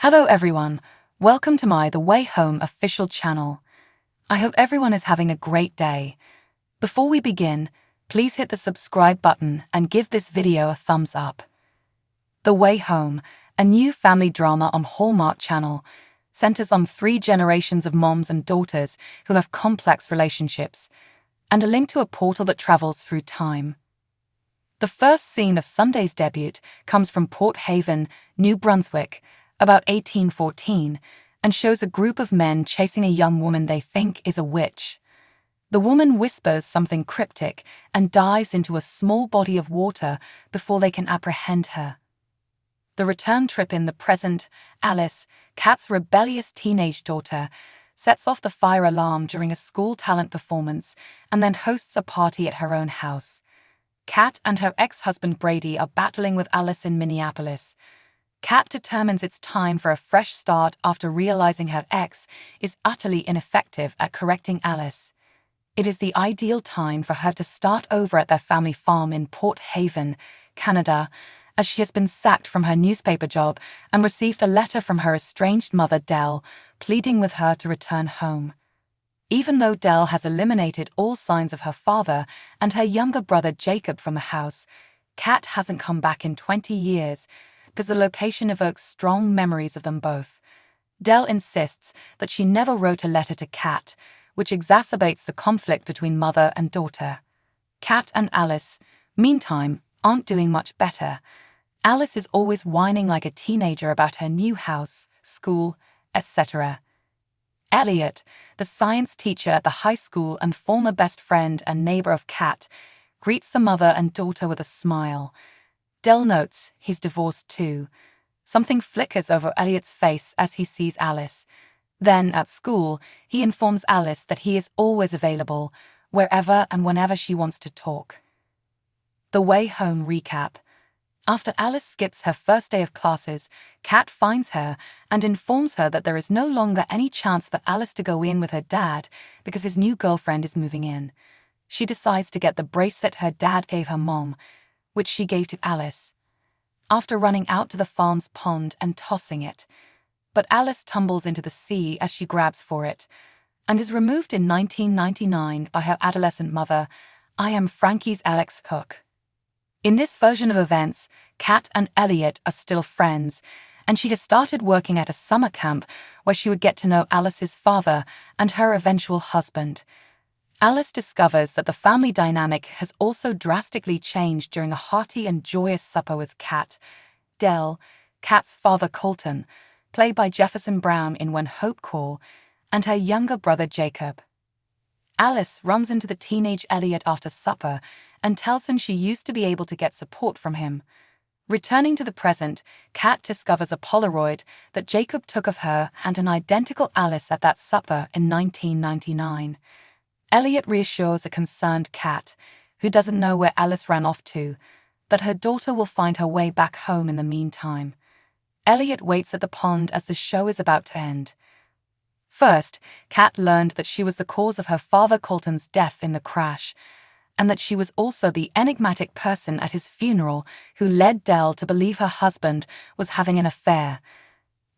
Hello everyone, welcome to my The Way Home official channel. I hope everyone is having a great day. Before we begin, please hit the subscribe button and give this video a thumbs up. The Way Home, a new family drama on Hallmark Channel, centers on 3 generations of moms and daughters who have complex relationships, and a link to a portal that travels through time. The first scene of Sunday's debut comes from Port Haven, New Brunswick, about 1814, and shows a group of men chasing a young woman they think is a witch. The woman whispers something cryptic and dives into a small body of water before they can apprehend her. The return trip in the present, Alice, Kat's rebellious teenage daughter, sets off the fire alarm during a school talent performance and then hosts a party at her own house. Kat and her ex-husband Brady are battling with Alice in Minneapolis. Kat determines it's time for a fresh start after realizing her ex is utterly ineffective at correcting Alice. It is the ideal time for her to start over at their family farm in Port Haven, Canada, as she has been sacked from her newspaper job and received a letter from her estranged mother Dell, pleading with her to return home. Even though Dell has eliminated all signs of her father and her younger brother Jacob from the house, Kat hasn't come back in 20 years, because the location evokes strong memories of them both. Dell insists that she never wrote a letter to Kat, which exacerbates the conflict between mother and daughter. Kat and Alice, meantime, aren't doing much better. Alice is always whining like a teenager about her new house, school, etc. Elliot, the science teacher at the high school and former best friend and neighbor of Kat, greets the mother and daughter with a smile. Dell notes he's divorced too. Something flickers over Elliot's face as he sees Alice. Then, at school, he informs Alice that he is always available, wherever and whenever she wants to talk. The Way Home recap. After Alice skips her first day of classes, Kat finds her and informs her that there is no longer any chance for Alice to go in with her dad because his new girlfriend is moving in. She decides to get the bracelet her dad gave her mom, which she gave to Alice, after running out to the farm's pond and tossing it. But Alice tumbles into the sea as she grabs for it, and is removed in 1999 by her adolescent mother. I am Frankie's Alex Cook. In this version of events, Kat and Elliot are still friends, and she has started working at a summer camp where she would get to know Alice's father and her eventual husband. Alice discovers that the family dynamic has also drastically changed during a hearty and joyous supper with Kat, Dell, Kat's father Colton, played by Jefferson Brown in When Hope Call, and her younger brother Jacob. Alice runs into the teenage Elliot after supper and tells him she used to be able to get support from him. Returning to the present, Kat discovers a Polaroid that Jacob took of her and an identical Alice at that supper in 1999. Elliot reassures a concerned Kat, who doesn't know where Alice ran off to, that her daughter will find her way back home in the meantime. Elliot waits at the pond as the show is about to end. First, Kat learned that she was the cause of her father Colton's death in the crash, and that she was also the enigmatic person at his funeral who led Dell to believe her husband was having an affair.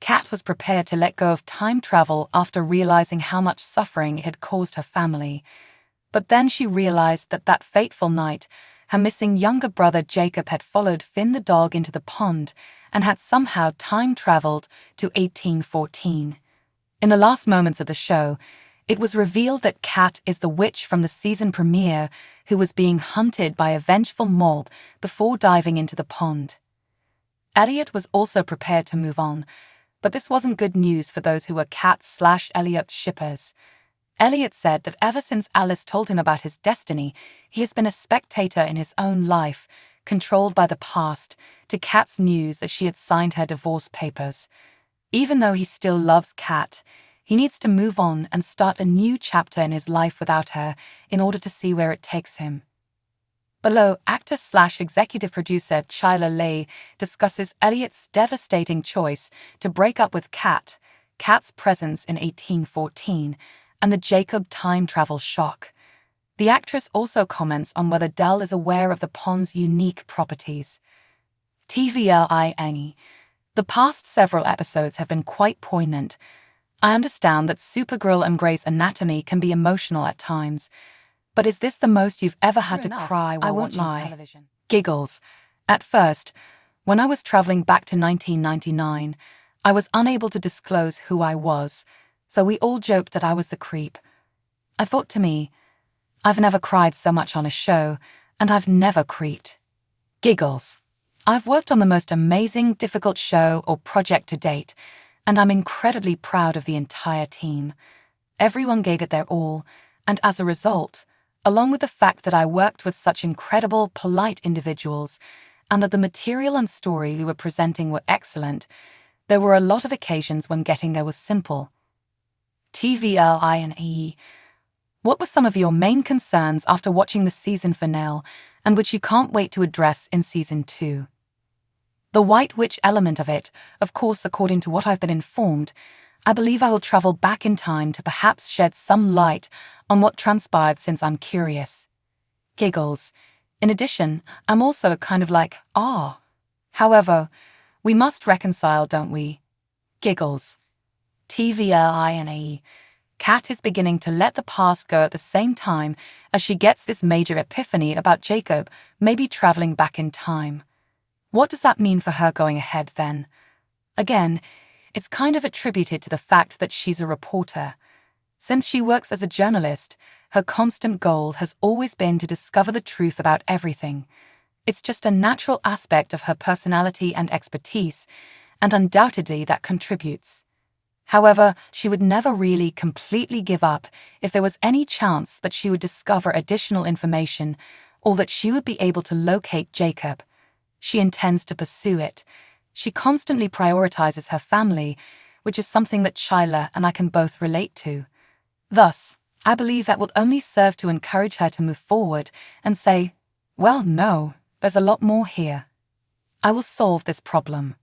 Kat was prepared to let go of time travel after realizing how much suffering it had caused her family. But then she realized that fateful night, her missing younger brother Jacob had followed Finn the dog into the pond and had somehow time traveled to 1814. In the last moments of the show, it was revealed that Kat is the witch from the season premiere who was being hunted by a vengeful mob before diving into the pond. Elliot was also prepared to move on, but this wasn't good news for those who were Kat/Elliot shippers. Elliot said that ever since Alice told him about his destiny, he has been a spectator in his own life, controlled by the past, to Kat's news that she had signed her divorce papers. Even though he still loves Kat, he needs to move on and start a new chapter in his life without her in order to see where it takes him. Below, actor/executive producer Chyla Leigh discusses Elliot's devastating choice to break up with Kat, Kat's presence in 1814, and the Jacob time travel shock. The actress also comments on whether Dell is aware of the pond's unique properties. TVLI Annie. The past several episodes have been quite poignant. I understand that Supergirl and Grey's Anatomy can be emotional at times, but is this the most you've ever had to cry while watching television? Giggles. At first, when I was traveling back to 1999, I was unable to disclose who I was, so we all joked that I was the creep. I thought to me, I've never cried so much on a show, and I've never creeped. Giggles. I've worked on the most amazing, difficult show or project to date, and I'm incredibly proud of the entire team. Everyone gave it their all, and as a result, along with the fact that I worked with such incredible, polite individuals, and that the material and story we were presenting were excellent, there were a lot of occasions when getting there was simple. TVLINE. What were some of your main concerns after watching the season finale, and which you can't wait to address in Season 2? The White Witch element of it, of course, according to what I've been informed, I believe I will travel back in time to perhaps shed some light on what transpired since I'm curious. Giggles. In addition, I'm also kind of like, However, we must reconcile, don't we? Giggles. TVLINE. Kat is beginning to let the past go at the same time as she gets this major epiphany about Jacob maybe traveling back in time. What does that mean for her going ahead then? Again, it's kind of attributed to the fact that she's a reporter. Since she works as a journalist, her constant goal has always been to discover the truth about everything. It's just a natural aspect of her personality and expertise, and undoubtedly that contributes. However, she would never really completely give up if there was any chance that she would discover additional information or that she would be able to locate Jacob. She intends to pursue it. She constantly prioritizes her family, which is something that Shyla and I can both relate to. Thus, I believe that will only serve to encourage her to move forward and say, well, no, there's a lot more here. I will solve this problem.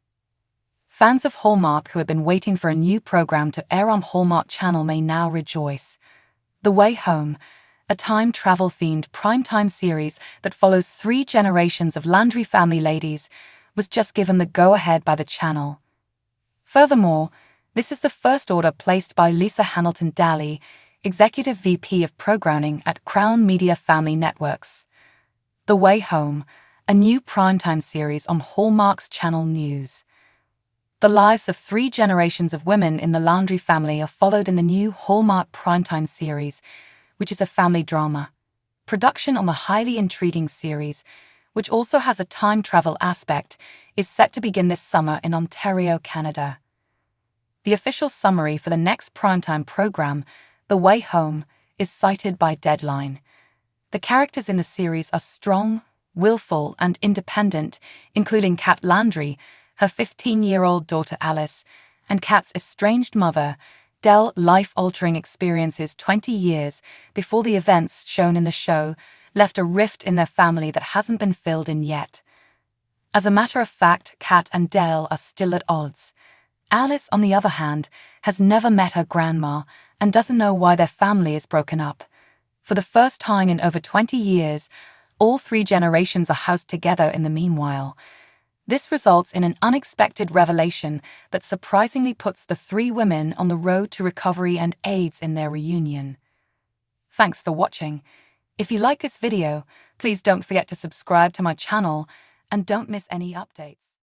Fans of Hallmark who have been waiting for a new program to air on Hallmark Channel may now rejoice. The Way Home, a time travel-themed primetime series that follows 3 generations of Landry family ladies, was just given the go-ahead by the channel. Furthermore, this is the first order placed by Lisa Hamilton Daly, Executive VP of Programming at Crown Media Family Networks. The Way Home, a new primetime series on Hallmark's Channel News. The lives of 3 generations of women in the Landry family are followed in the new Hallmark primetime series, which is a family drama. Production on the highly intriguing series, which also has a time travel aspect, is set to begin this summer in Ontario, Canada. The official summary for the next primetime program, The Way Home, is cited by Deadline. The characters in the series are strong, willful, and independent, including Kat Landry, her 15-year-old daughter Alice, and Kat's estranged mother, Dell. Life-altering experiences 20 years before the events shown in the show left a rift in their family that hasn't been filled in yet. As a matter of fact, Kat and Dell are still at odds. Alice, on the other hand, has never met her grandma and doesn't know why their family is broken up. For the first time in over 20 years, all 3 generations are housed together in the meanwhile. This results in an unexpected revelation that surprisingly puts the 3 women on the road to recovery and aids in their reunion. Thanks for watching. If you like this video, please don't forget to subscribe to my channel and don't miss any updates.